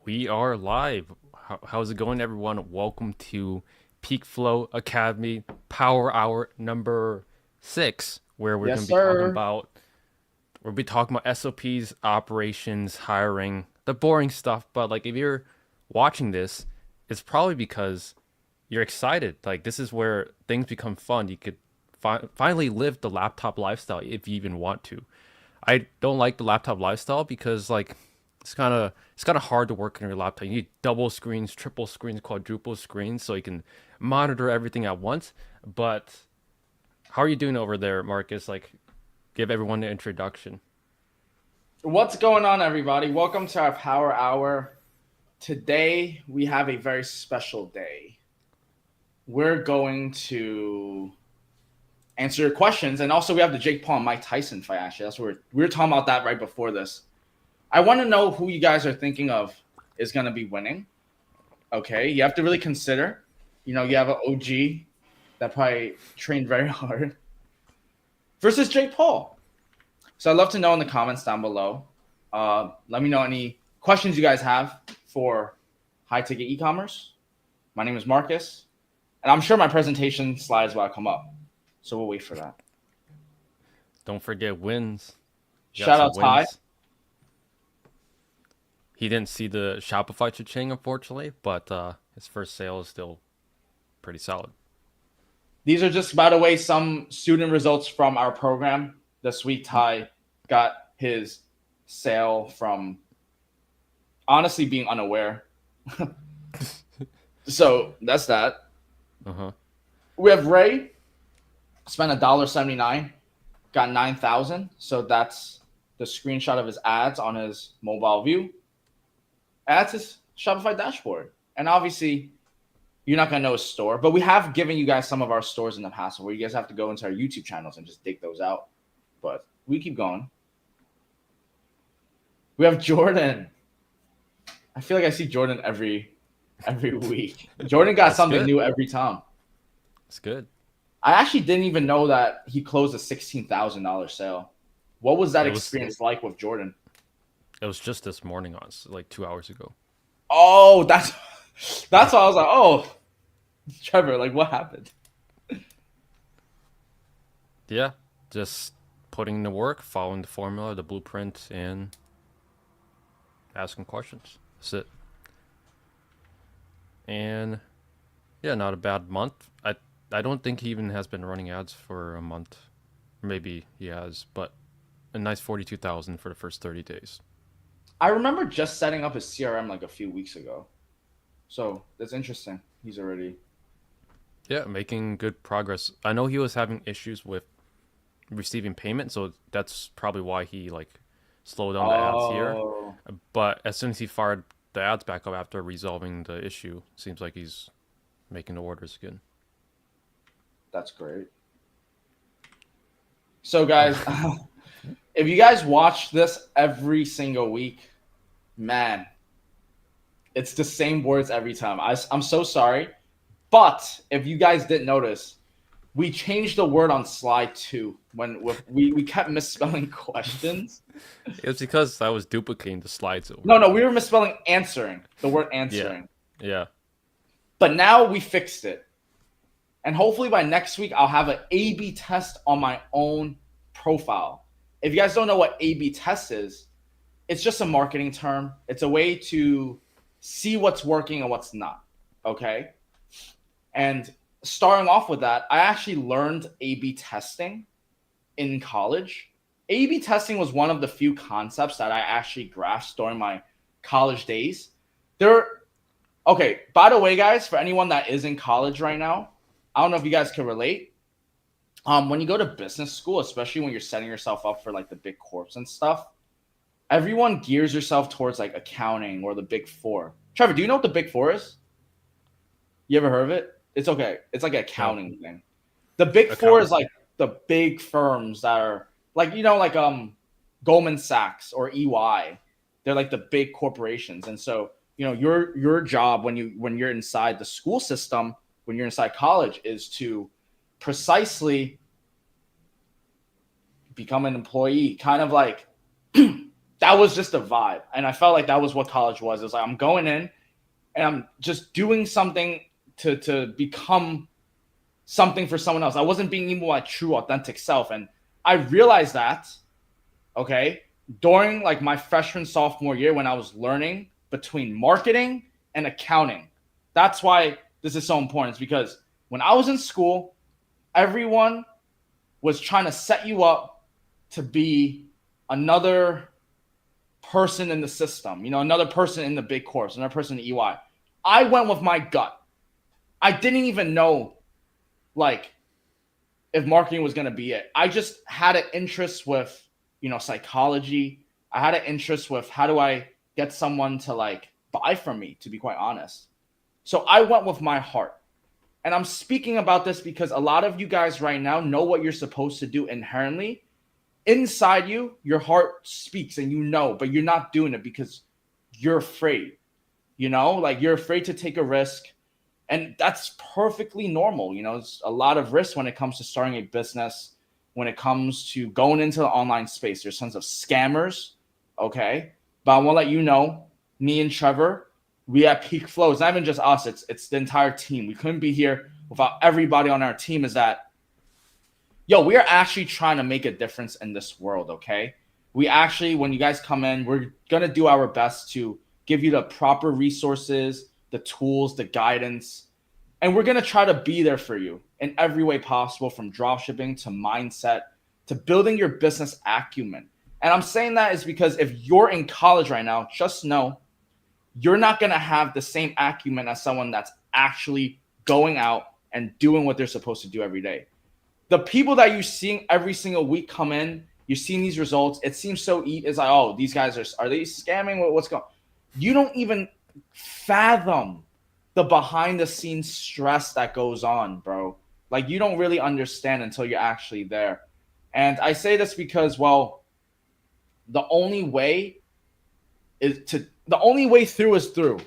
We are live. How's it going, everyone? Welcome to PeakFlow Academy Power Hour number 6, where we're Yes, going to be talking sir. about SOPs, operations, hiring, the boring stuff. But like, if you're watching this, it's probably because you're excited. Like, this is where things become fun. You could finally live the laptop lifestyle if you even want to. I don't like the laptop lifestyle because like it's kind of hard to work on your laptop. You need double screens, triple screens, quadruple screens so you can monitor everything at once. But how are you doing over there, Marcus? Like, give everyone an introduction. What's going on, everybody? Welcome to our Power Hour. Today, we have a very special day. We're going to answer your questions, and also we have the Jake Paul and Mike Tyson fight. Actually, that's what we were talking about that right before this. I want to know who you guys are thinking of is going to be winning. Okay, you have to really consider. You have an OG that probably trained very hard versus Jake Paul. So I'd love to know in the comments down below. Let me know any questions you guys have for high ticket e-commerce. My name is Marcus, and I'm sure my presentation slides will come up. So we'll wait for that. Don't forget wins. You got Shout some out Ty. wins. He didn't see the Shopify cha-ching, unfortunately, but his first sale is still pretty solid. These are just, by the way, some student results from our program. This week, Ty got his sale from honestly being unaware. So that's that. Uh-huh. We have Ray spent $1.79, got 9,000. So that's the screenshot of his ads on his mobile view. That's his Shopify dashboard. And obviously, you're not going to know his store, but we have given you guys some of our stores in the past where you guys have to go into our YouTube channels and just dig those out. But we keep going. We have Jordan. I feel like I see Jordan every week. Jordan got That's something good. new every time. It's good. I actually didn't even know that he closed a $16,000 sale. What was that It was experience like with Jordan? it was just this morning, on like 2 hours ago. Oh, that's why I was like, oh, Trevor, like what happened? Yeah, just putting in the work, following the formula, the blueprint, and asking questions. That's it. And yeah, not a bad month. I don't think he even has been running ads for a month. Maybe he has, but a nice 42,000 for the first 30 days. I remember just setting up his CRM like a few weeks ago. So that's interesting. He's already. Yeah, making good progress. I know he was having issues with receiving payment, so that's probably why he like slowed down the ads here. Oh, But as soon as he fired the ads back up after resolving the issue, seems like he's making the orders again. that's great. So, guys, if you guys watch this every single week, man, it's the same words every time. I'm so sorry. But if you guys didn't notice, we changed the word on slide 2 when we kept misspelling questions. It was because I was duplicating the slides over. No, we were misspelling answering, the word Yeah, answering. yeah. But now we fixed it. And hopefully by next week, I'll have an A/B test on my own profile. If you guys don't know what A/B test is, it's just a marketing term. It's a way to see what's working and what's not. Okay. And starting off with that, I actually learned A/B testing in college. A/B testing was one of the few concepts that I actually grasped during my college days. There, okay, by the way, guys, for anyone that is in college right now, I don't know if you guys can relate. When you go to business school, especially when you're setting yourself up for like the big corps and stuff, everyone gears yourself towards like accounting or the big four. Trevor, do you know what the big four is? You ever heard of it? It's okay. It's like an No, accounting thing. The big four is accounting. like the big firms that are like, like Goldman Sachs or EY. They're like the big corporations. And so, your job when you're inside the school system, when you're inside college, is to precisely become an employee. Kind of like that that was just a vibe. And I felt like that was what college was. It was like I'm going in and I'm just doing something to become something for someone else. I wasn't being even my true authentic self. And I realized that, okay, during like my freshman sophomore year when I was learning between marketing and accounting. That's why this is so important. It's because when I was in school, everyone was trying to set you up to be another person in the system, another person in the big course, another person in EY. I went with my gut. I didn't even know like if marketing was going to be it. I just had an interest with, psychology. I had an interest with how do I get someone to like buy from me, to be quite honest. So I went with my heart. And I'm speaking about this because a lot of you guys right now know what you're supposed to do inherently. Inside you, your heart speaks and but you're not doing it because you're afraid. Like you're afraid to take a risk. And that's perfectly normal. It's a lot of risk when it comes to starting a business, when it comes to going into the online space. There's tons of scammers, okay? But I want to let you know, me and Trevor, we at PeakFlow, it's not even just us, it's the entire team. We couldn't be here without everybody on our team. Is that, we are actually trying to make a difference in this world, okay? We actually, when you guys come in, we're going to do our best to give you the proper resources, the tools, the guidance, and we're going to try to be there for you in every way possible, from dropshipping to mindset to building your business acumen. And I'm saying that is because if you're in college right now, just know you're not going to have the same acumen as someone that's actually going out and doing what they're supposed to do every day. The people that you're seeing every single week come in, you're seeing these results. It seems so easy. It's like, oh, these guys are they scamming? What's going on? You don't even fathom the behind the scenes stress that goes on, bro. Like you don't really understand until you're actually there. And I say this because, the only way through is through.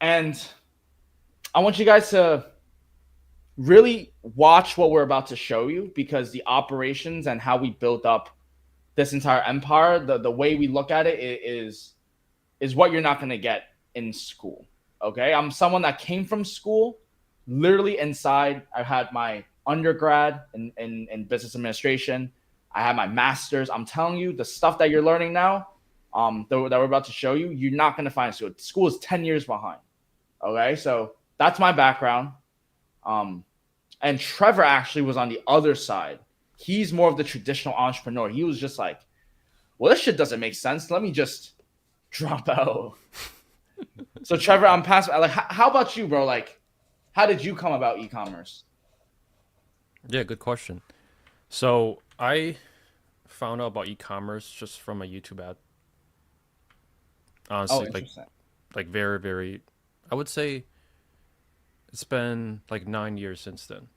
And I want you guys to really watch what we're about to show you, because the operations and how we built up this entire empire, the way we look at it is what you're not going to get in school. Okay. I'm someone that came from school, literally inside. I had my undergrad in business administration. I had my master's. I'm telling you, the stuff that you're learning now, that we're about to show you, you're not going to find school. School is 10 years behind. Okay. So that's my background. And Trevor actually was on the other side. He's more of the traditional entrepreneur. He was just like, well, this shit doesn't make sense. Let me just drop out. So Trevor, I'm past. Like, how about you, bro? Like, how did you come about e-commerce? Yeah, good question. So I found out about e-commerce just from a YouTube ad. Oh, Honestly, interesting. like very, very, I would say it's been like 9 years since then.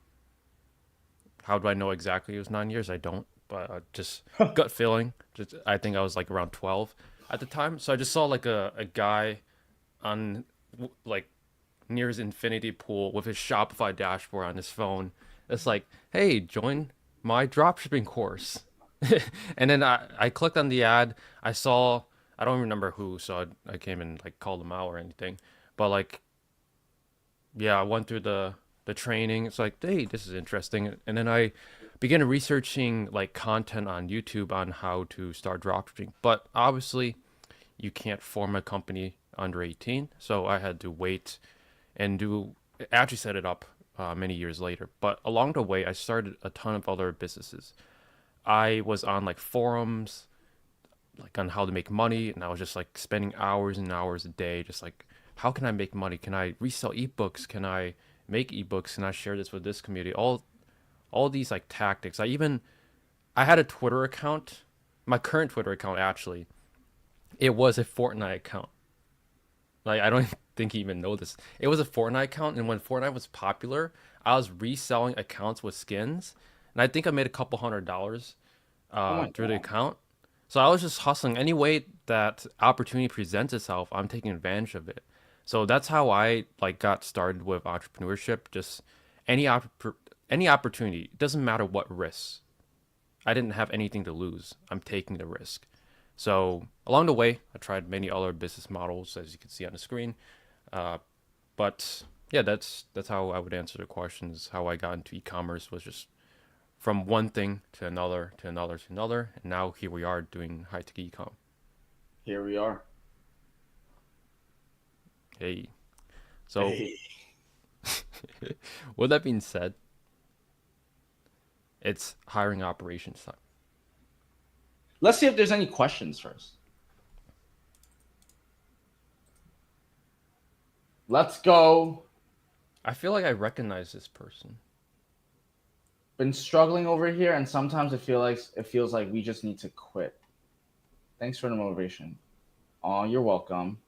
How do I know exactly it was 9 years? I don't, but just gut feeling. Just I think I was like around 12 at the time. So I just saw like a guy on like near his infinity pool with his Shopify dashboard on his phone. It's like, hey, join my dropshipping course. And then I clicked on the ad. I saw, I don't remember who, so I came and like called him out or anything. But like, yeah, I went through the training. It's like, hey, this is interesting. And then I began researching like content on YouTube on how to start dropshipping. But obviously, you can't form a company under 18, so I had to wait and actually set it up many years later. But along the way, I started a ton of other businesses. I was on like forums, like on how to make money, and I was just like spending hours and hours a day, just like, how can I make money? Can I resell ebooks? Can I make ebooks? Can I share this with this community? All these like tactics. I had a Twitter account. My current Twitter account, actually, it was a Fortnite account. Like, I don't think you even know this. It was a Fortnite account, and when Fortnite was popular, I was reselling accounts with skins, and I think I made a couple $100 Oh my through the god. account. So I was just hustling any way that opportunity presents itself. I'm taking advantage of it. So that's how I like got started with entrepreneurship. Just any any opportunity. It doesn't matter what risks. I didn't have anything to lose. I'm taking the risk. So along the way, I tried many other business models, as you can see on the screen. Uh, but yeah, that's how I would answer the questions. How I got into e-commerce was just from one thing to another to another to another, and now here we are doing high tech e-com. Here we are. Hey, so Hey. with that being said, it's hiring operations time. Let's see if there's any questions first. Let's go. I feel like I recognize this person. Been struggling over here, and sometimes it feels like we just need to quit. Thanks for the motivation. Oh, you're welcome.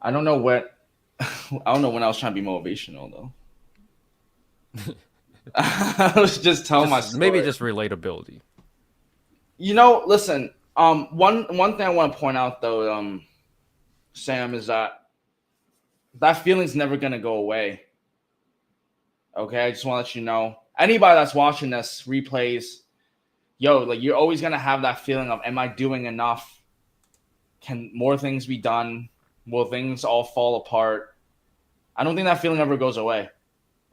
I don't know what I don't know when I was trying to be motivational though. I was just telling my Just maybe story. just relatability. Listen. One thing I want to point out though, Sam, is that feeling's never gonna go away. Okay, I just want to let you know. Anybody that's watching this replays, like you're always gonna have that feeling of, am I doing enough? Can more things be done? Will things all fall apart? I don't think that feeling ever goes away.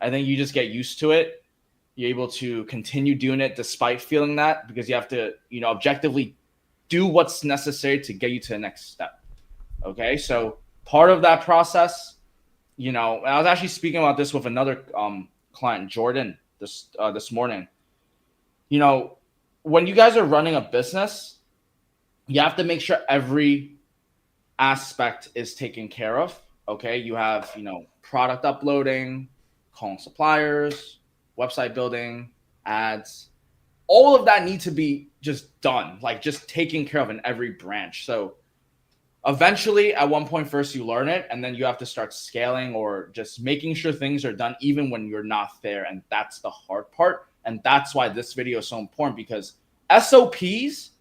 I think you just get used to it. You're able to continue doing it despite feeling that, because you have to, objectively do what's necessary to get you to the next step. Okay, so part of that process, I was actually speaking about this with another client, Jordan, this morning. When you guys are running a business, you have to make sure every aspect is taken care of. Okay, you have product uploading, calling suppliers, website building, ads, all of that need to be just done, like just taken care of in every branch. So eventually, at one point, first you learn it, and then you have to start scaling or just making sure things are done even when you're not there. And that's the hard part. And that's why this video is so important, because SOPs,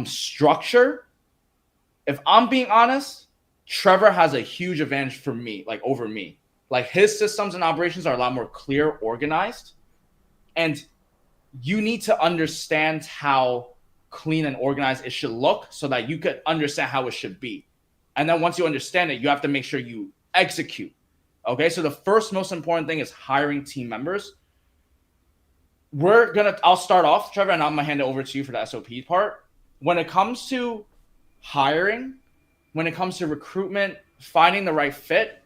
structure, if I'm being honest, Trevor has a huge advantage for me, like over me. Like his systems and operations are a lot more clear, organized. And you need to understand how clean and organized it should look so that you could understand how it should be. And then once you understand it, you have to make sure you execute. Okay, so the first most important thing is hiring team members. I'll start off, Trevor, and I'm gonna hand it over to you for the SOP part. When it comes to hiring, when it comes to recruitment, finding the right fit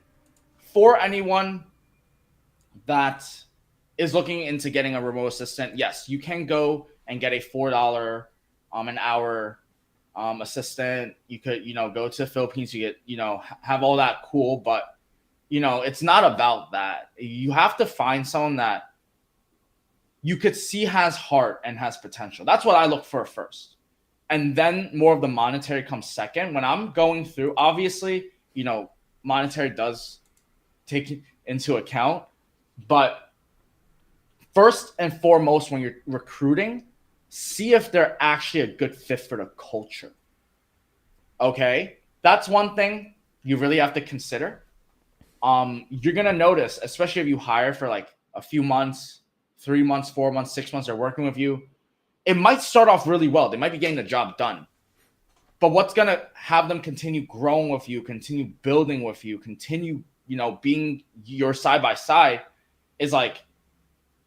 for anyone that is looking into getting a remote assistant, yes, you can go and get a $4 an hour assistant. You could, go to the Philippines, you get, have all that cool, but it's not about that. You have to find someone that you could see has heart and has potential. That's what I look for first. And then more of the monetary comes second. When I'm going through, obviously, monetary does take into account, but first and foremost, when you're recruiting, see if they're actually a good fit for the culture. Okay, that's one thing you really have to consider. You're gonna notice, especially if you hire for like a few months, 3 months, 4 months, 6 months, they're working with you. It might start off really well. They might be getting the job done. But what's gonna have them continue growing with you, continue building with you, continue, being your side by side, is like,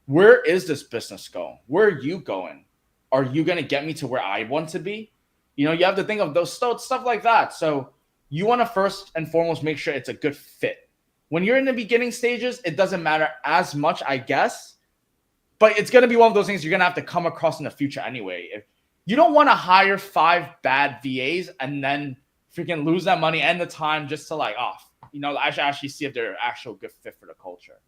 where is this business going? Where are you going? Are you going to get me to where I want to be? You have to think of those stuff like that. So you want to first and foremost make sure it's a good fit. When you're in the beginning stages, it doesn't matter as much, I guess. But it's going to be one of those things you're going to have to come across in the future anyway. If you don't want to hire 5 bad VAs and then freaking lose that money and the time just to I should actually see if they're an actual good fit for the culture.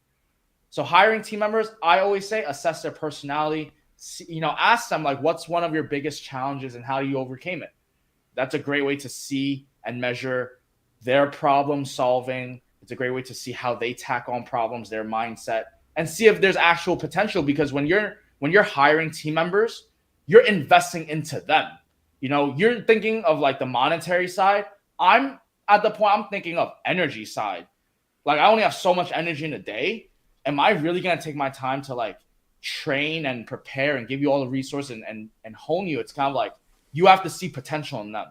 So hiring team members, I always say assess their personality. Ask them like, what's one of your biggest challenges and how you overcame it? That's a great way to see and measure their problem solving. It's a great way to see how they tackle on problems, their mindset, and see if there's actual potential. Because when you're hiring team members, you're investing into them. You're thinking of like the monetary side. I'm at the point I'm thinking of energy side. Like I only have so much energy in a day. Am I really going to take my time to like train and prepare and give you all the resources and hone you. It's kind of like you have to see potential in them.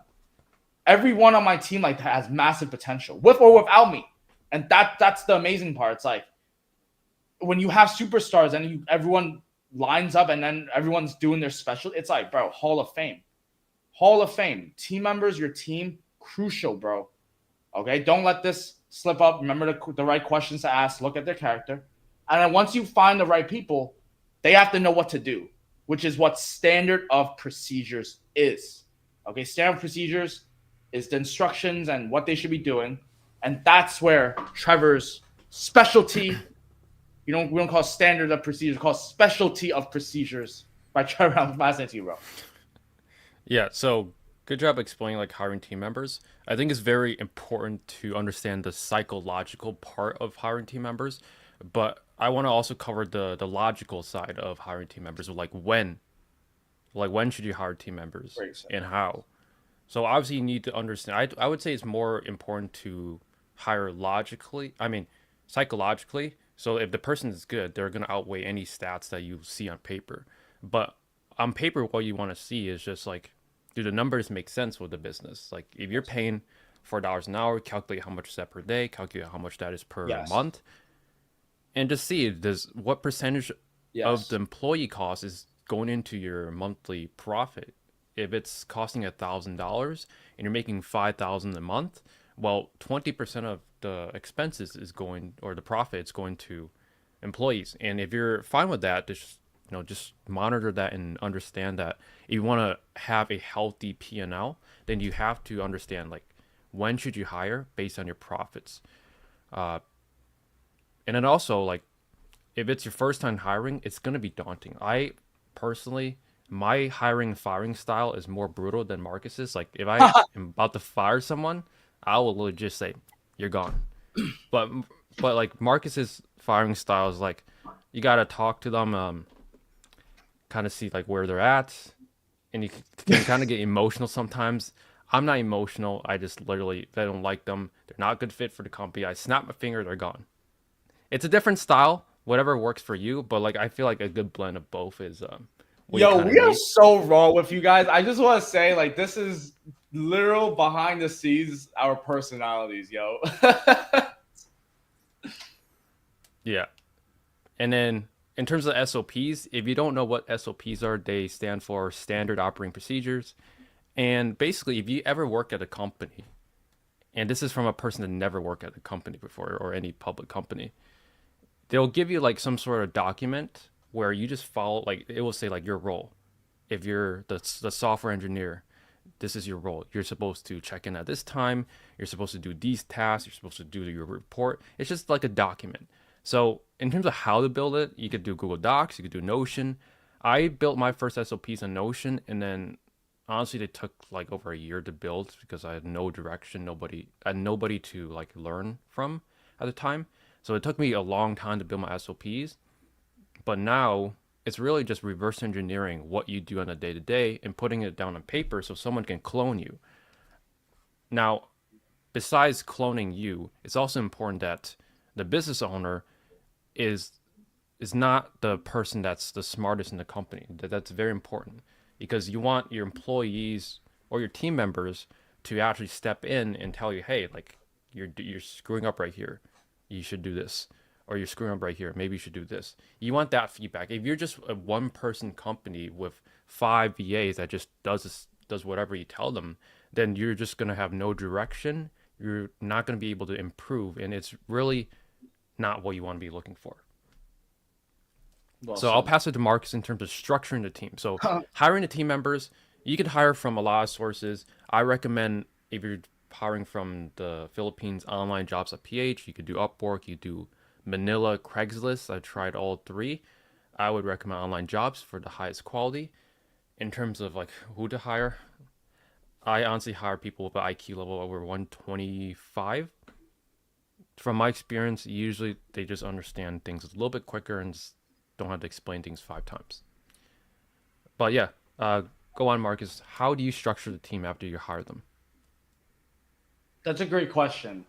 Everyone on my team like has massive potential, with or without me, and that's the amazing part. It's like when you have superstars and everyone lines up and then everyone's doing their special. It's like, bro, Hall of Fame. Hall of Fame. Team members, your team, crucial, bro. Okay, don't let this slip up. Remember the right questions to ask. Look at their character. And then once you find the right people, they have to know what to do, which is what standard of procedures is. Okay, standard of procedures is the instructions and what they should be doing. And that's where Trevor's specialty, we don't call it standard of procedures, we call it specialty of procedures by Trevor. I'm fascinated to you, bro. Yeah, so good job explaining like hiring team members. I think it's very important to understand the psychological part of hiring team members, but I want to also cover the logical side of hiring team members, like when should you hire team members and how. So obviously you need to understand. I would say it's more important to hire logically. I mean, psychologically. So if the person is good, they're gonna outweigh any stats that you see on paper. But on paper, what you want to see is just like, do the numbers make sense with the business? Like if you're paying $4 an hour, calculate how much is that per day, calculate how much that is per month, and just see what percentage of the employee cost is going into your monthly profit. If it's costing $1,000 and you're making $5,000 a month, well, 20% of the expenses is going, or the profit is going to employees. And if you're fine with that, just monitor that and understand that if you want to have a healthy P&L, then you have to understand like when should you hire based on your profits. And then also like if it's your first time hiring, it's going to be daunting. I personally, my hiring and firing style is more brutal than Marcus's. Like if I am about to fire someone, I will literally just say, "You're gone." But like Marcus's firing style is like you gotta talk to them, kind of see like where they're at, and you can kind of get emotional sometimes. I'm not emotional. I just literally, if I don't like them, they're not a good fit for the company, I snap my finger, they're gone. It's a different style, whatever works for you. But like I feel like a good blend of both is Yo, we are so raw with you guys. I just want to say, like, this is literal behind the scenes, our personalities, yo. Yeah. And then in terms of SOPs, if you don't know what SOPs are, they stand for standard operating procedures. And basically, if you ever work at a company, and this is from a person that never worked at a company before or any public company, they'll give you like some sort of document where you just follow, like it will say like your role. If you're the software engineer, this is your role. You're supposed to check in at this time. You're supposed to do these tasks. You're supposed to do your report. It's just like a document. So in terms of how to build it, you could do Google Docs. You could do Notion. I built my first SOPs on Notion, and then honestly, they took like over a year to build because I had no direction, I had nobody to like learn from at the time. So it took me a long time to build my SOPs. But now it's really just reverse engineering what you do on a day to day and putting it down on paper so someone can clone you. Now, besides cloning you, it's also important that the business owner is not the person that's the smartest in the company. That's very important because you want your employees or your team members to actually step in and tell you, hey, like you're screwing up right here. You should do this. Or you're screwing up right here. Maybe you should do this. You want that feedback. If you're just a one-person company with 5 VAs that just does whatever you tell them, then you're just gonna have no direction. You're not gonna be able to improve, and it's really not what you want to be looking for. So I'll pass it to Marcus in terms of structuring the team. So hiring the team members, you can hire from a lot of sources. I recommend if you're hiring from the Philippines, online jobs.ph, you could do Upwork, you do Manila, Craigslist. I tried all three. I would recommend online jobs for the highest quality. In terms of like who to hire, I honestly hire people with an IQ level over 125. From my experience, usually they just understand things a little bit quicker and don't have to explain things 5 times. But yeah, go on, Marcus. How do you structure the team after you hire them? That's a great question.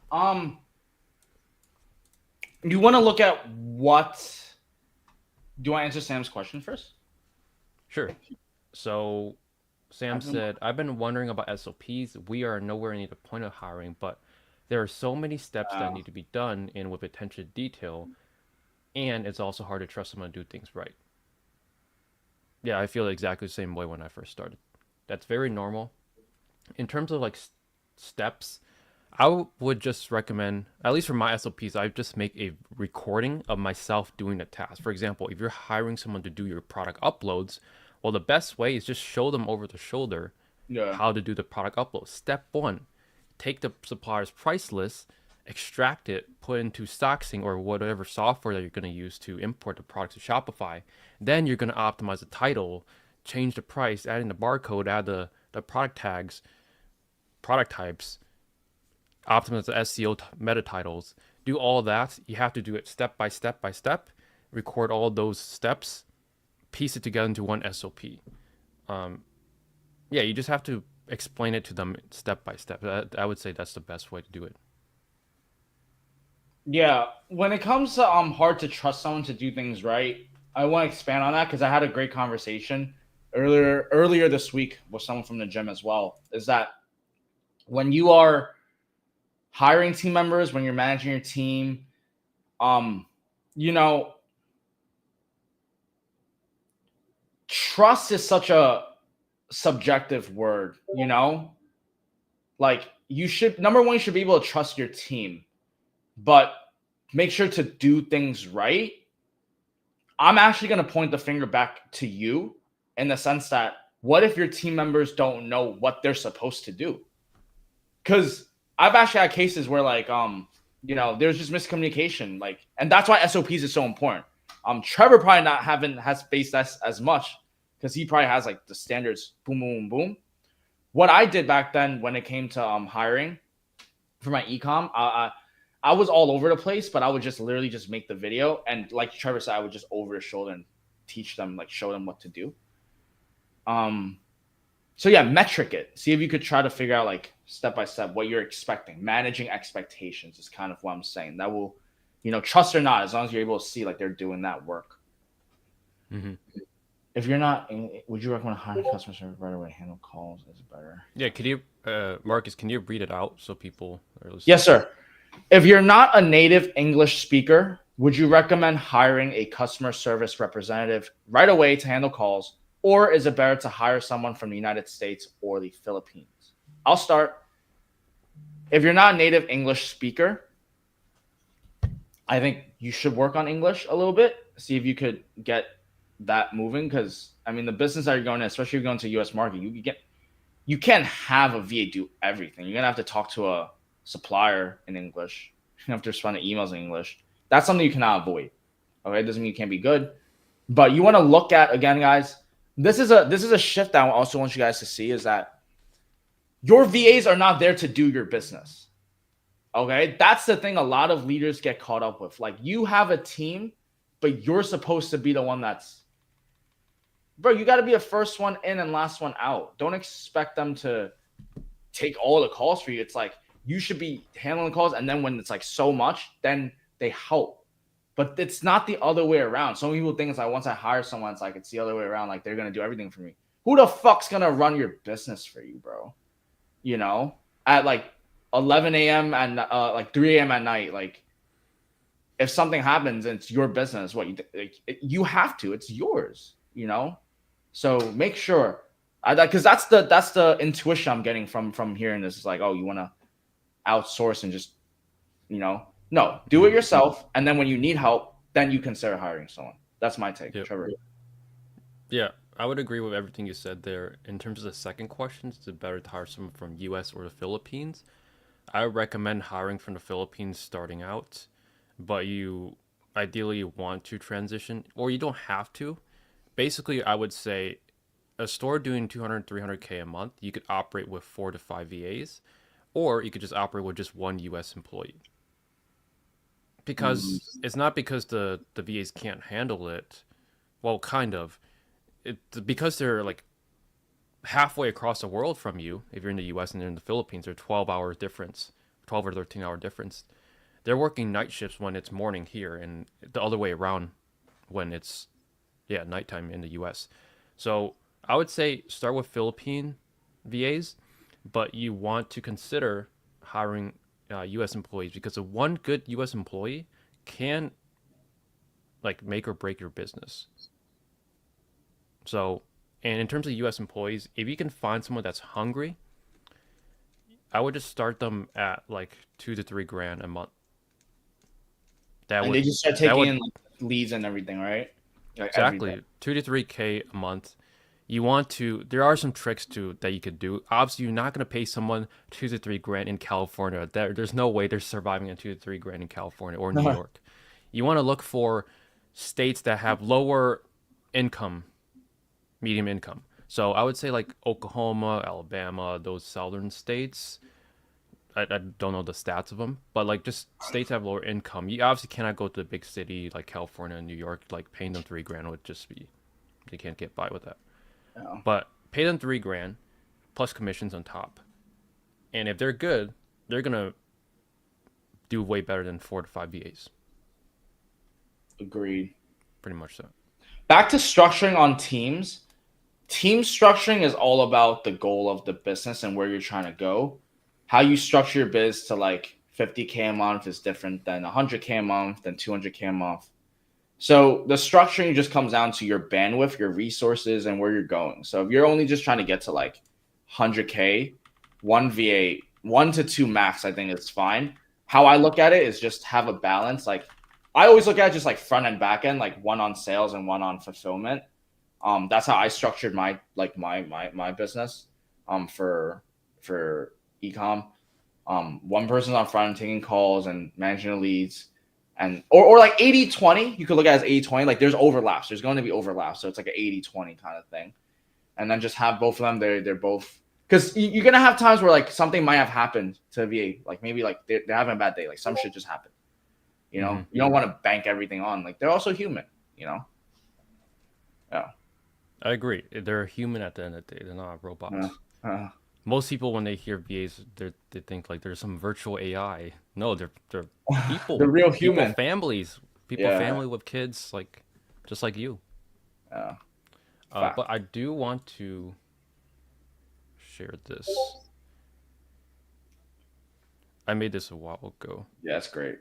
You want to look at what Do you want to answer Sam's question first? Sure. So Sam I've been. said, I've been wondering about SOPs. We are nowhere near the point of hiring, but there are so many steps that Uh, need to be done and with attention to detail, and it's also hard to trust someone to do things right. Yeah, I feel exactly the same way when I first started. That's very normal. In terms of like steps, would just recommend, at least for my SOPs, I just make a recording of myself doing the task. For example, if you're hiring someone to do your product uploads, well, the best way is just show them over the shoulder yeah. how to do the product upload. Step one, take the supplier's price list, extract it, put into StockSync or whatever software that you're going to use to import the product to Shopify. Then you're going to optimize the title, change the price, add in the barcode, add the product tags, product types, optimize the SEO meta titles, do all that. You have to do it step by step by step, record all those steps, piece it together into one SOP. Um, yeah, you just have to explain it to them step by step. I would say that's the best way to do it. Yeah, when it comes to hard to trust someone to do things right, I want to expand on that because I had a great conversation earlier this week with someone from the gym as well. Is that when you are hiring team members, when you're managing your team, um, you know, trust is such a subjective word, you know? Like you should number one, you should be able to trust your team, but make sure to do things right. I'm actually going to point the finger back to you in the sense that what if your team members don't know what they're supposed to do? Because I've actually had cases where there's just miscommunication, and that's why SOPs is so important. Trevor probably not having has faced that as much because he probably has like the standards, boom, boom, boom. What I did back then when it came to hiring for my ecom, I was all over the place, but I would just literally just make the video. And like Trevor said, I would just over his shoulder and teach them, like show them what to do. So yeah, metric it. See if you could try to figure out like step by step what you're expecting. Managing expectations is kind of what I'm saying. That will, trust or not, as long as you're able to see like they're doing that work. Mm-hmm. If you're not, would you recommend hiring customer service right away? Handle calls is better. Yeah, could you, Marcus, can you read it out so people are listening? Yes, sir. If you're not a native English speaker, would you recommend hiring a customer service representative right away to handle calls, or is it better to hire someone from the United States or the Philippines? I'll start. If you're not a native English speaker, I think you should work on English a little bit. See if you could get that moving, because I mean the business that you're going to, especially if you're going to US market, you can't have a VA do everything. You're gonna have to talk to a supplier in English. You have to respond to emails in English. That's something you cannot avoid. Okay, it doesn't mean you can't be good, but you want to look at, again, guys. This is a shift that I also want you guys to see, is that your VAs are not there to do your business. Okay, that's the thing a lot of leaders get caught up with. Like, you have a team, but you're supposed to be the one that's, bro, you got to be the first one in and last one out. Don't expect them to take all the calls for you. It's like you should be handling calls, and then when it's like so much, then they help. But it's not the other way around. Some people think it's like once I hire someone, it's like it's the other way around. Like they're gonna do everything for me. Who the fuck's gonna run your business for you, bro? At like 11 a.m. and like 3 a.m. at night, like if something happens and it's your business, you have to. It's yours. So make sure, because that's the intuition I'm getting from hearing this. Is like, oh, you want to outsource and just, no, do it yourself. And then when you need help, then you consider hiring someone. That's my take, Yep. Trevor. Yeah, I would agree with everything you said there. In terms of the second question, is it better to hire someone from US or the Philippines? I would recommend hiring from the Philippines starting out, but you ideally want to transition, or you don't have to. Basically, I would say a store doing 200, 300K a month, you could operate with 4 to 5 VAs, or you could just operate with just one US employee. Because it's not because the VAs can't handle it. Well, kind of. Because they're like halfway across the world from you. If you're in the US and they're in the Philippines, they're 12 hours difference, 12 or 13 hour difference. They're working night shifts when it's morning here, and the other way around when it's Yeah, nighttime in the US. So I would say start with Philippine VAs, but you want to consider hiring US employees because a one good US employee can like make or break your business. So, and in terms of US employees, if you can find someone that's hungry, I would just start them at like 2 to 3 grand a month. That And they would just start that taking would in like leads and everything, right? Like every day. exactly 2 to 3K a month. You want to. There are some tricks to that you could do. Obviously, you're not gonna pay someone 2 to 3 grand in California. There's no way they're surviving on 2 to 3 grand in California or New York. You want to look for states that have lower income, medium income. So I would say like Oklahoma, Alabama, those southern states. I don't know the stats of them, but like just states that have lower income. You obviously cannot go to the big city like California and New York. Like paying them 3 grand would just be they can't get by with that. Yeah. But pay them 3 grand plus commissions on top, and if they're good, they're gonna do way better than 4 to 5 VAs. Agreed. Pretty much so. Back to structuring on teams. Team structuring is all about the goal of the business and where you're trying to go. How you structure your biz to like 50K a month is different than 100K a month, than 200K a month. So the structuring just comes down to your bandwidth, your resources, and where you're going. So if you're only just trying to get to like 100K, one VA, 1 to 2 max, I think is fine. How I look at it is just have a balance. Like I always look at it just like front and back end, like one on sales and one on fulfillment. That's how I structured my business for ecom. One person's on front end taking calls and managing the leads, and or like 80/20. You could look at it as 80/20. Like there's overlaps. There's going to be overlaps, so it's like an 80/20 kind of thing. And then just have both of them. They're both, because you're gonna have times where like something might have happened to a VA. Like maybe like they're having a bad day. Like some shit just happened. You don't want to bank everything on. Like they're also human. Yeah. I agree. They're human at the end of the day. They're not Uh, robots. uh, Most people, when they hear VAs, they think like there's some virtual AI. No, they're people, the real people, human. families, people, Yeah. family with kids, like just like you. Yeah. But I do want to share this. I made this a while ago, Yeah, that's great.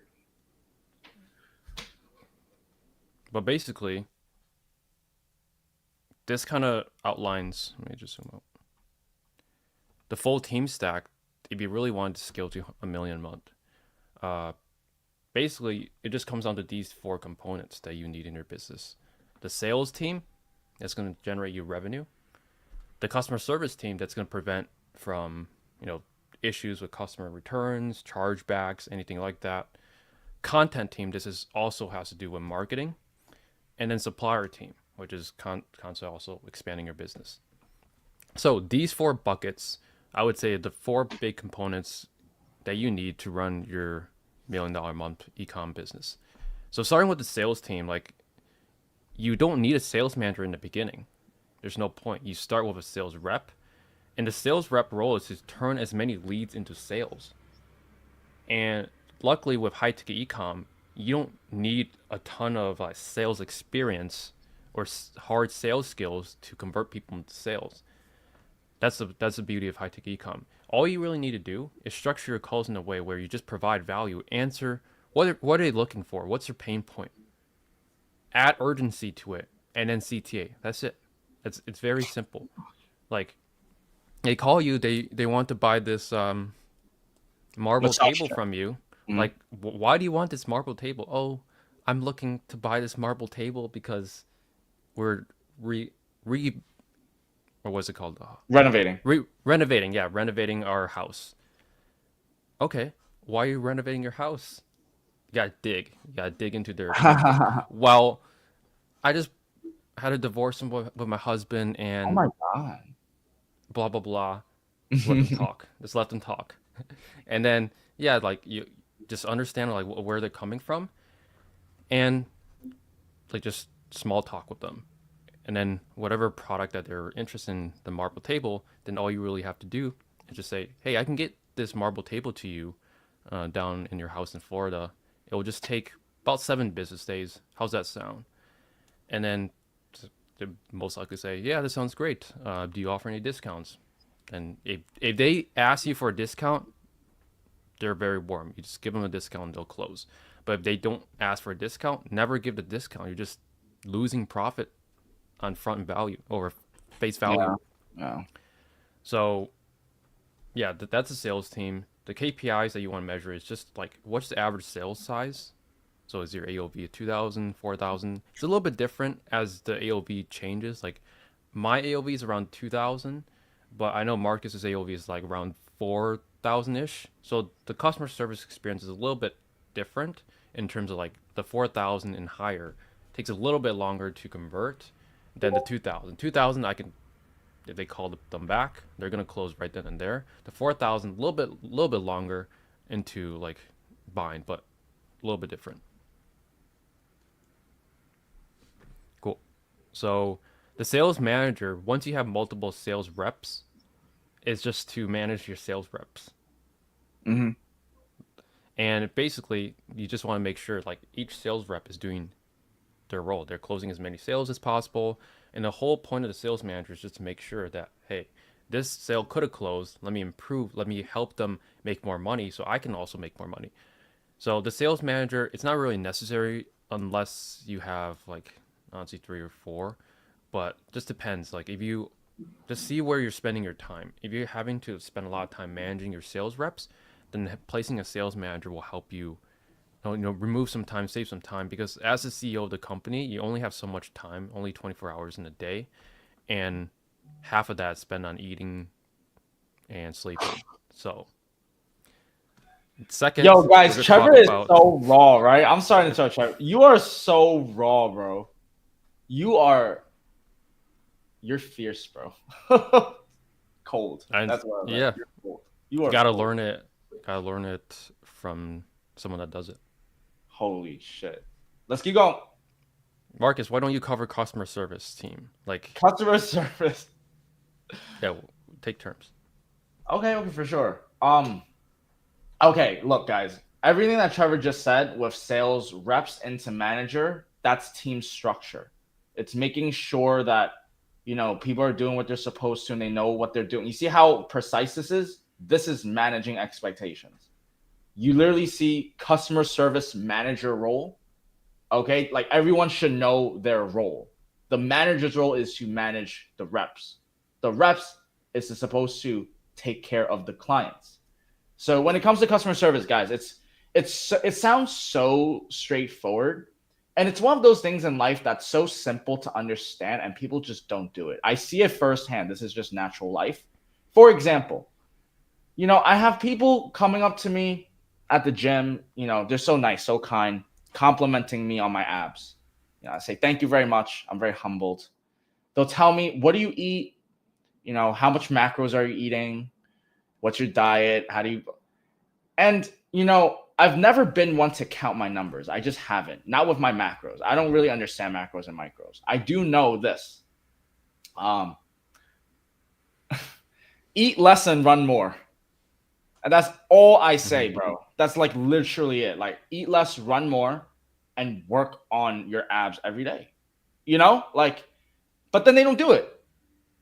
but basically, this kind of outlines. Let me just zoom out. The full team stack. If you really wanted to scale to a million a month, uh, basically it just comes down to these four components that you need in your business: the sales team that's going to generate you revenue, the customer service team that's going to prevent from issues with customer returns, chargebacks, anything like that. Content team, this is also has to do with marketing, and then supplier team, which is constantly also expanding your business. So these four buckets, I would say the four big components that you need to run your $1 million a month ecom business. So starting with the sales team, like you don't need a sales manager in the beginning. There's no point. You start with a sales rep, and the sales rep role is to turn as many leads into sales. And luckily, with high ticket ecom, you don't need a ton of sales experience or hard sales skills to convert people into sales. That's the beauty of high ticket ecom. All you really need to do is structure your calls in a way where you just provide value, answer what are they looking for, what's their pain point, add urgency to it, and then CTA. That's it. It's very simple. Like they call you, they want to buy this marble Massage table chair. from you. Mhm. Like, why do you want this marble table? Oh, I'm looking to buy this marble table because we're re or what's it called? Renovating. Renovating. Yeah, renovating our house. Okay, why are you renovating your house? You gotta dig. You gotta dig into their pain point. Oh Well, I just had a divorce with my husband and my god. blah blah blah. Just let them talk. Just let them talk. And then yeah, like you just understand like where they're coming from, and like just small talk with them. And then whatever product that they're interested in, the marble table, then all you really have to do is just say, hey, I can get this marble table to you down in your house in Florida. It will just take about 7 business days. How's that sound? And then they most likely say, "Yeah, this sounds great. Do you offer any discounts?" And if they ask you for a discount, they're very warm. You just give them a discount and they'll close. But if they don't ask for a discount, never give the discount. You're just losing profit on front value or face value. Yeah. Yeah. So yeah, that's a sales team. The KPIs that you want to measure is just like what's the average sales size. So is your AOV 2,000, 4,000? It's a little bit different as the AOV changes. Like my AOV is around 2,000, but I know Marcus's AOV is like around 4,000 ish. So the customer service experience is a little bit different in terms of like the 4,000 and higher takes a little bit longer to convert than the 2,000. 2,000 I can, if they call them back, they're gonna close right then and there. The 4,000 a little bit longer into like buying, but a little bit different. Cool. So the sales manager, once you have multiple sales reps, is just to manage your sales reps. Mm-hmm. And basically, you just want to make sure like each sales rep is doing their role. They're closing as many sales as possible. And the whole point of the sales manager is just to make sure that, hey, this sale could have closed. Let me improve. Let me help them make more money so I can also make more money. So the sales manager, it's not really necessary unless you have like honestly 3 or 4, but just depends. Like if you just see where you're spending your time. If you're having to spend a lot of time managing your sales reps, then placing a sales manager will help you, remove some time, save some time. Because as the CEO of the company, you only have so much time, only 24 hours in a day, and half of that is spent on eating and sleeping. So, second, Yo, guys, we're Trevor talk is about so raw, right? I'm starting to tell Trevor. You are so raw, bro. You're fierce, bro. Cold. and That's what I was yeah, like. You're cold. You are gotta cold. learn it. Gotta learn it from someone that does it. Holy shit. Let's keep going. Marcus, why don't you cover customer service team? Like, Customer service. yeah, take turns. Okay, for sure. Okay, look, guys. Everything that Trevor just said with sales reps into manager, that's team structure. It's making sure that people are doing what they're supposed to and they know what they're doing. You see how precise this is? This is managing expectations. You literally see customer service manager role. Okay, like everyone should know their role. The manager's role is to manage the reps. The reps is supposed to take care of the clients. So when it comes to customer service, guys, it sounds so straightforward, and it's one of those things in life that's so simple to understand, and people just don't do it. I see it firsthand. This is just natural life. For example, I have people coming up to me at the gym. They're so nice, so kind, complimenting me on my abs. I say, thank you very much. I'm very humbled. They'll tell me, what do you eat? How much macros are you eating? What's your diet? How do you... And, I've never been one to count my numbers. I just haven't. Not with my macros. I don't really understand macros and micros. I do know this. Eat less and run more. And that's all I say, bro. That's like literally it. Like eat less, run more, and work on your abs every day. But then they don't do it.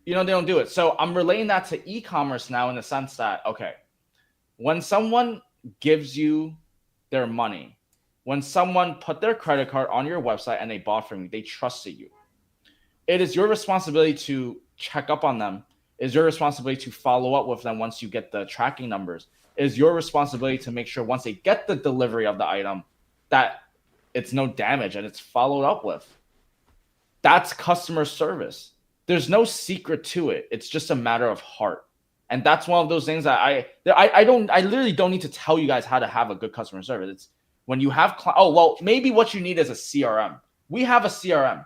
They don't do it. So I'm relating that to e-commerce now in the sense that, okay, when someone gives you their money, when someone put their credit card on your website and they bought from you, they trusted you. It is your responsibility to check up on them. It is your responsibility to follow up with them once you get the tracking numbers. It is your responsibility to make sure once they get the delivery of the item that it's no damage and it's followed up with. That's customer service. There's no secret to it. It's just a matter of heart. And that's one of those things that I literally don't need to tell you guys how to have a good customer service. It's when you have, maybe what you need is a CRM. We have a CRM.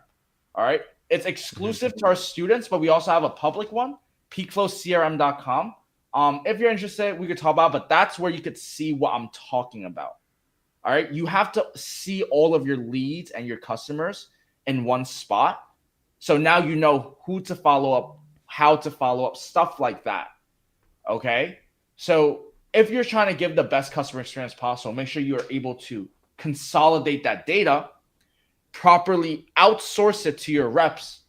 All right. It's exclusive to our students, but we also have a public one, PeakFlowCRM.com. If you're interested, we could talk about it, but that's where you could see what I'm talking about. All right. You have to see all of your leads and your customers in one spot. So now you know who to follow up, how to follow up, stuff like that. Okay. So if you're trying to give the best customer experience possible, make sure you are able to consolidate that data, properly outsource it to your reps,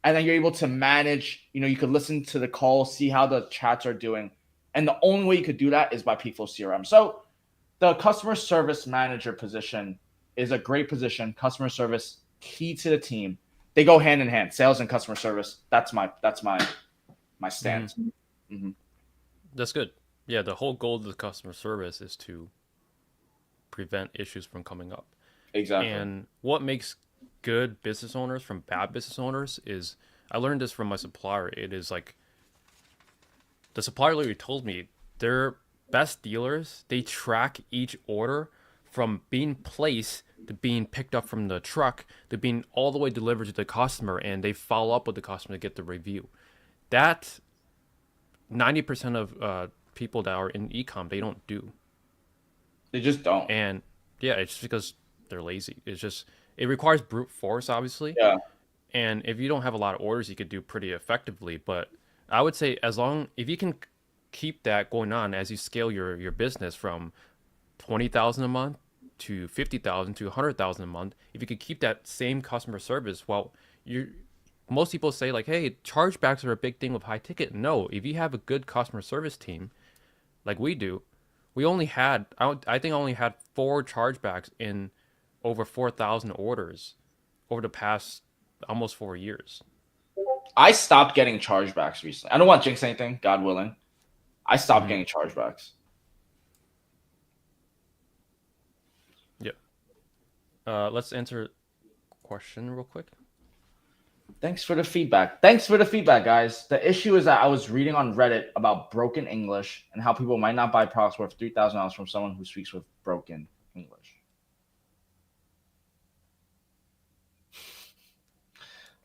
and then you're able to manage. You could listen to the call, see how the chats are doing, and the only way you could do that is by PeakFlow CRM. So the customer service manager position is a great position. Customer service key to the team. They go hand in hand. Sales and customer service. That's my Hmm. stance. Mm-hmm. That's good. Yeah, the whole goal of the customer service is to prevent issues from coming up. Exactly. And what makes good business owners from bad business owners is I learned this from my supplier. It is like the supplier literally told me their best dealers, they track each order from being placed to being picked up from the truck to being all the way delivered to the customer, and they follow up with the customer to get the review. That 90% of people that are in ecom they don't do. They just don't. And yeah, it's just because they're lazy. It's just it requires brute force, obviously. Yeah. And if you don't have a lot of orders, you could do pretty effectively. But I would say as long if you can keep that going on as you scale your business from 20,000 a month to 50,000 to 100,000 a month, if you could keep that same customer service, well, you most people say like, hey, chargebacks are a big thing with high ticket. No, if you have a good customer service team like we do, we only had I think I only had 4 chargebacks in over 4,000 orders over the past almost 4 years. I stopped getting chargebacks recently. I don't want to jinx anything, God willing. I stopped Hmm. getting chargebacks. Yeah. Let's answer question real quick. Thanks for the feedback. Thanks for the feedback, guys. The issue is that I was reading on Reddit about broken English and how people might not buy products worth $3,000 from someone who speaks with broken English.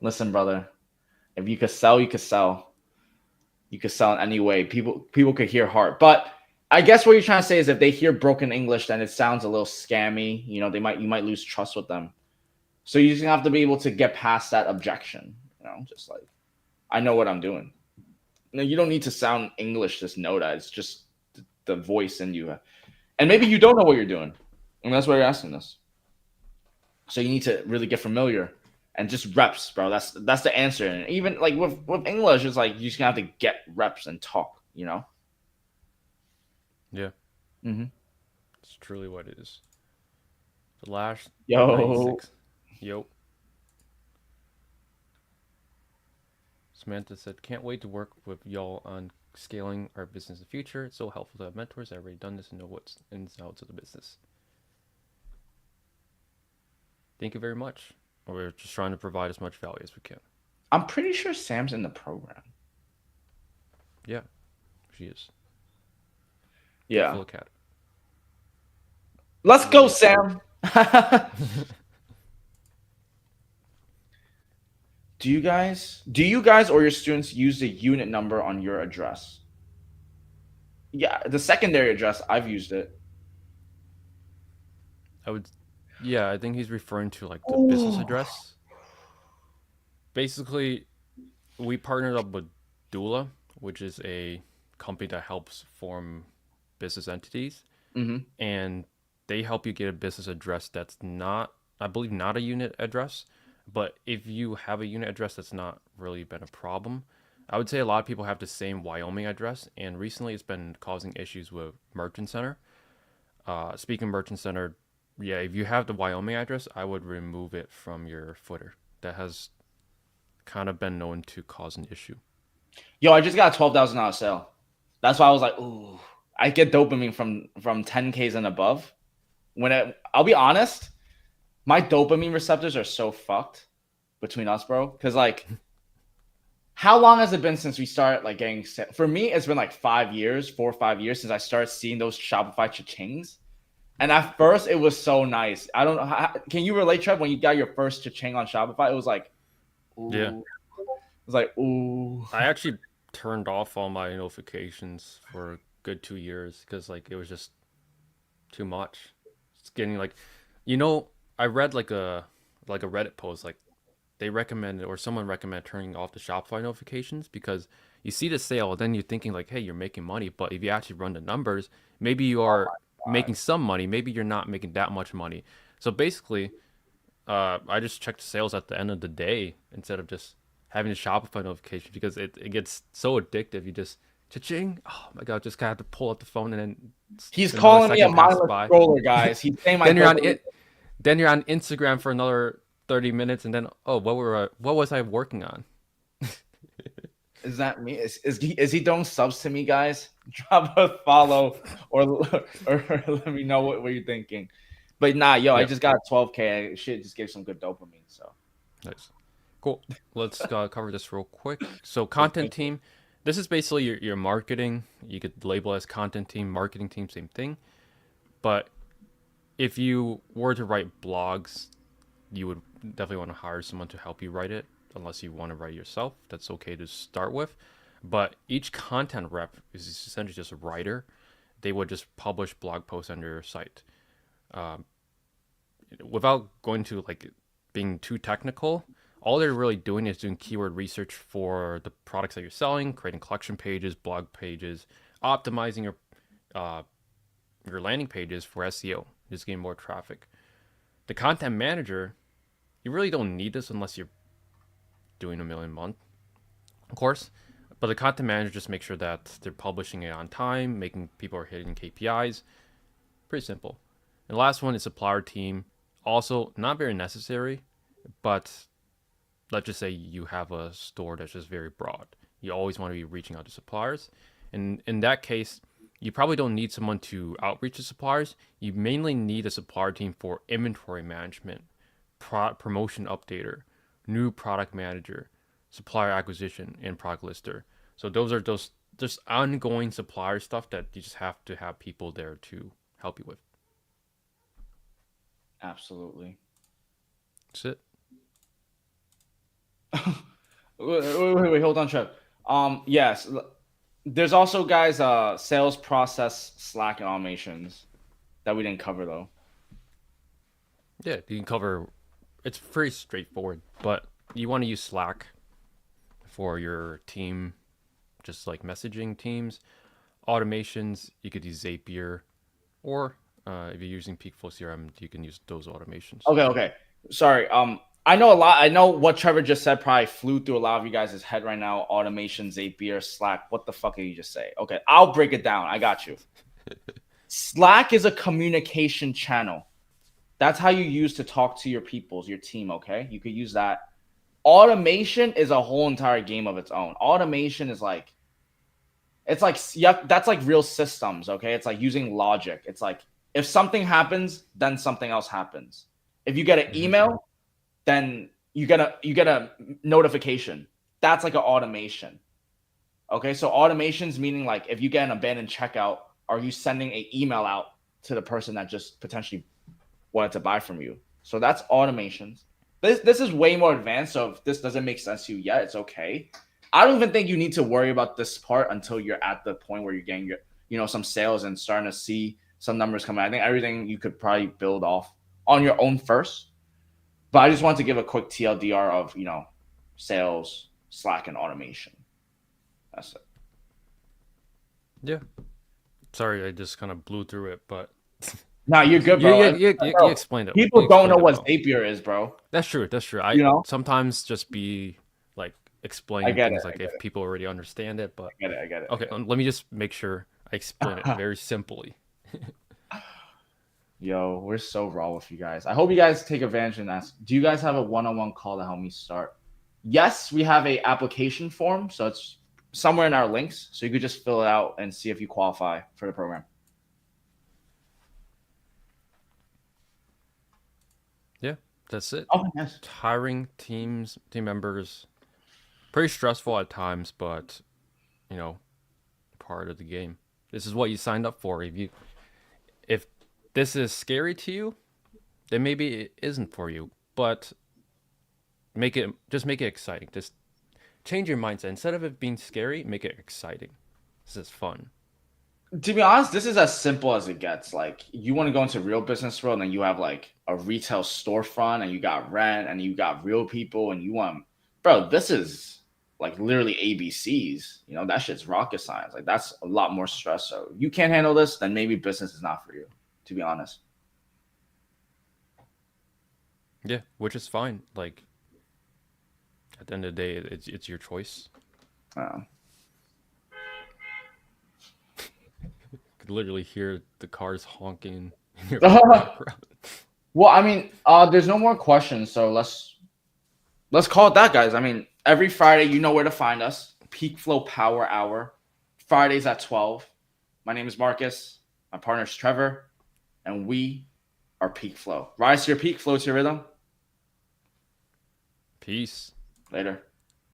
Listen, brother, if you could sell, you could sell. You could sell in any way. People could hear heart. But I guess what you're trying to say is if they hear broken English, then it sounds a little scammy. You might lose trust with them. So you just have to be able to get past that objection. Just like I know what I'm doing. No, you don't need to sound English. Just know that it's just the voice in you, and maybe you don't know what you're doing, and that's why you're asking this. So you need to really get familiar and just reps, bro. That's the answer. And even like with English, it's like you just have to get reps and talk. Yeah, Mm-hmm. it's truly what it is. The last Yo, 96. Yo. Samantha said, can't wait to work with y'all on scaling our business in the future. It's so helpful to have mentors that have already done this and know what's ins and outs of the business. Thank you very much. We're just trying to provide as much value as we can. I'm pretty sure Sam's in the program. Yeah, she is. Yeah, Full of cat. let's go, Really? Sam. Do you guys or your students use the unit number on your address? Yeah, the secondary address, I've used it. I would, yeah, I think he's referring to like the business Oh. address. Basically, we partnered up with Dula, which is a company that helps form business entities, Hmm. and they help you get a business address that's not, I believe, not a unit address. But if you have a unit address, that's not really been a problem. I would say a lot of people have the same Wyoming address, and recently it's been causing issues with Merchant Center. Speaking of Merchant Center, yeah, if you have the Wyoming address, I would remove it from your footer. That has kind of been known to cause an issue. Yo, I just got a $12,000 sale. That's why I was like, ooh, I get dopamine from 10Ks and above. I'll be honest, my dopamine receptors are so fucked between us, bro. Because like, how long has it been since we started like getting? For me, it's been like 5 years, 4 or 5 years since I started seeing those Shopify cha-chings. And at first, it was so nice. I don't know. Can you relate, Trev, when you got your first cha-ching on Shopify? It was like, Yeah, ooh. It was like, ooh. I actually turned off all my notifications for a good 2 years because like it was just too much. It's getting like, you know, I read like a Reddit post like they recommended or someone recommended turning off the Shopify notifications because you see the sale, then you're thinking like, hey, you're making money, but if you actually run the numbers, maybe you are God. making some money, maybe you're not making that much money. So basically, I just checked the sales at the end of the day instead of just having a Shopify notification because it gets so addictive. You just cha-ching. Oh my god, just kind of have to pull up the phone and then He's another calling me a second passes mindless by. scroller, guys. He's saying my Then you're on dopamine. it. Then you're on Instagram for another 30 minutes, and then oh, what was I working on? Is that me? Is he throwing subs to me, guys? Drop a follow or let me know what you're thinking. But nah, yo, I Yep, just got 12K. Shit just gave some good dopamine. So nice, cool. Let's cover this real quick. So let's content get to it. team. This is basically your marketing. You could label as content team, marketing team, same thing. But if you were to write blogs, you would definitely want to hire someone to help you write it, unless you want to write it yourself. That's okay to start with. But each content rep is essentially just a writer. They would just publish blog posts on your site. Um, Without going to like being too technical, all they're really doing is doing keyword research for the products that you're selling, creating collection pages, blog pages, optimizing uh, your landing pages for SEO, just getting more traffic. The content manager, you really don't need this unless you're doing a million a month, of course. But the content manager just makes sure that they're publishing it on time, making people are hitting KPIs. Pretty simple. And the last one is supplier team. Also, not very necessary, but let's just say you have a store that's just very broad. You always want to be reaching out to suppliers. And in that case, you probably don't need someone to outreach to suppliers. You mainly need a supplier team for inventory management, promotion updater, new product manager, supplier acquisition, and product lister. So those just ongoing supplier stuff that you just have to have people there to help you with. Absolutely. That's it. Wait, hold on, Trev. Yes. There's also guys sales process Slack and automations that we didn't cover though. Yeah, you can cover. It's pretty straightforward, but you want to use Slack for your team, just like messaging teams. Automations, you could use Zapier, or if you're using PeakFlow CRM, you can use those automations. Okay. Sorry. I know a lot. I know what Trevor just said probably flew through a lot of you guys' head right now. Automation, Zapier, Slack. What the fuck did you just say? Okay, I'll break it down. I got you. Slack is a communication channel. That's how you use to talk to your peoples, your team. Okay, you could use that. Automation is a whole entire game of its own. Automation is like, it's like, yep, that's like real systems. Okay, it's like using logic. It's like if something happens, then something else happens. If you get an Mm-hmm. email, then you get a notification. That's like an automation. Okay, so automations meaning like if you get an abandoned checkout, are you sending an email out to the person that just potentially wanted to buy from you? So that's automations. This is way more advanced. So if this doesn't make sense to you yet, it's okay. I don't even think you need to worry about this part until you're at the point where you're getting your some sales and starting to see some numbers come out. I think everything you could probably build off on your own first. But I just wanted to give a quick TLDR of sales, Slack, and automation. That's it. Yeah. Sorry, I just kind of blew through it, but Nah, you're good, you bro. you, And, you, you you bro, explained it. You people don't know explained it what well. Zapier is, bro. That's true. That's true. I You know, sometimes just be like I explaining get it. things like if people already understand it, but I get it. I get it. I okay, get let me just make sure I explain it it. very simply. Yo, we're so raw with you guys. I hope you guys take advantage and ask. Do you guys have a one-on-one call to help me start? Yes, we have a application form, so it's somewhere in our links. So you could just fill it out and see if you qualify for the program. Yeah, that's it. Oh, yes. Hiring team members, pretty stressful at times, but you know, part of the game. This is what you signed up for. If this is scary to you, then maybe it isn't for you. But make it exciting. Just change your mindset. Instead of it being scary, make it exciting. This is fun. To be honest, this is as simple as it gets. Like you want to go into real business world and you have like a retail storefront and you got rent and you got real people and you want bro, this is like literally ABCs. That shit's rocket science. Like that's a lot more stress. So you can't handle this, then maybe business is not for you, to be honest. Yeah, which is fine. Like At the end of the day, it's your choice. Uh, You could literally hear the cars honking in your background. well, I mean, there's no more questions, so let's call it that, guys. I mean, every Friday, you know where to find us. PeakFlow Power Hour, Fridays at 12. My name is Marcus. My partner is Trevor, and we are PeakFlow. Rise to your peak, flow to your rhythm. Peace. Later.